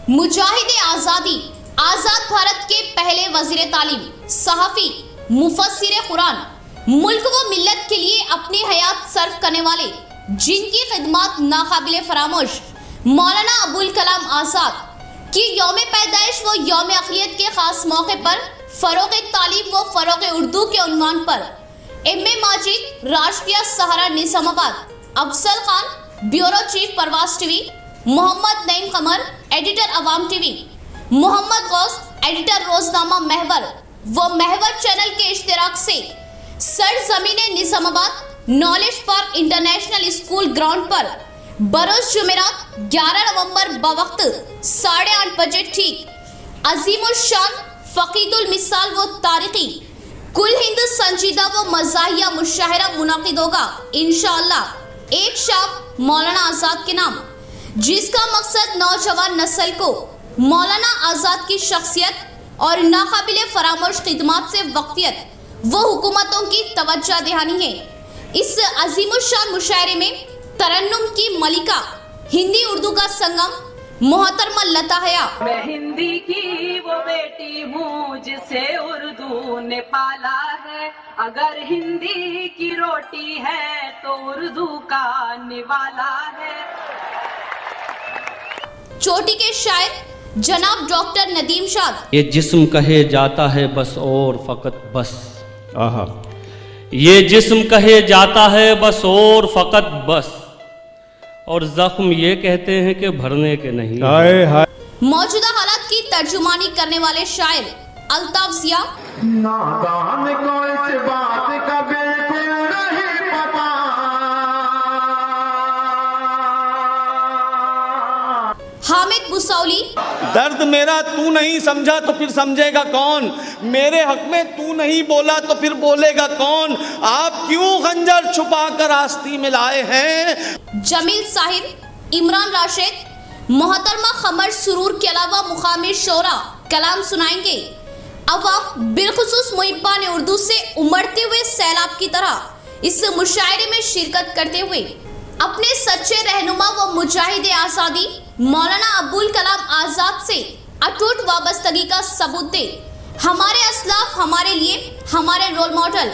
मुजाहिद आज़ादी, आज़ाद भारत के पहले वज़ीर तालीम, सहाफ़ी, मुफस्सिर कुरान, मुल्क व मिल्लत के लिए अपनी हयात सर्फ करने वाले, जिनकी खिदमत नाकाबिले फरामोश मौलाना अबुल कलाम आज़ाद की यौम पैदाइश व यौम अक़लियत के खास मौके पर फ़रोग़ तालीम व फ़रोग़ उर्दू के उन्वान पर MA. Majid, Rashtriya Sahara Nizamabad, Afzal Khan, bureau chief Parwaz TV, Mohammad Naeem Qamar, editor Awam TV, Mohammad Ghaus, editor Roznama Mahwar व महवर चैनल के इश्तिराक से सरज़मीन Nizamabad knowledge park international school ground पर बरोज जुमेरात 11 नवंबर बवक्त 8:30 बजे ठीक अजीमुशान फ़क़ीदुल मिसाल व तारीख़ी कुल हिंद संजीदा व मज़ाहिया मुशाहिरा मुनाकिद होगा इंशाअल्लाह एक शाम मौलाना आज़ाद के नाम, जिसका मकसद नौजवान नस्ल को मौलाना आज़ाद की शख्सियत और नाकाबिले फरामोश खिदमत से वक्फियत व हुकूमतों की तवज्जो दिलानी है। इस अजीमुशान मुशायरे में तरन्नुम की मलिका, हिंदी उर्दू का संगम मोहतरमा लता हया। मैं हिंदी की वो बेटी हूँ जिसे उर्दू ने पाला है, अगर हिंदी की रोटी है तो उर्दू का निवाला है। चोटी के शायर जनाब डॉक्टर नदीम शाद। ये जिस्म कहे जाता है बस और फकत बस, आहा, ये जिस्म कहे जाता है बस और फकत बस, और जख्म ये कहते हैं कि भरने के नहीं। हाय हाय। मौजूदा हालात की तर्जुमानी करने वाले शायर अल्ताफ जिया। नादान को इस बात का बिल्कुल नहीं पता, हामिद बुसौली। दर्द मेरा तू नहीं समझा तो फिर समझेगा कौन, मेरे हक में तू नहीं बोला तो फिर बोलेगा कौन, आप क्यों खंजर छुपा कर आस्ती में लाए हैं। जमील साहिर, इमरान राशिद, मोहतरमा खमर सुरूर के अलावा मुकामी शोरा कलाम सुनाएंगे। अवाम बिलखुसूस मुहिब्बान उर्दू से उमड़ते हुए सैलाब की तरह इस मुशायरे में शिरकत करते हुए अपने सच्चे रहनुमा व मुजाहिद आज़ादी मौलाना अबुल कलाम आज़ाद से अटूट वाबस्तगी का सबूत दे। हमारे असलाफ हमारे लिए हमारे रोल मॉडल।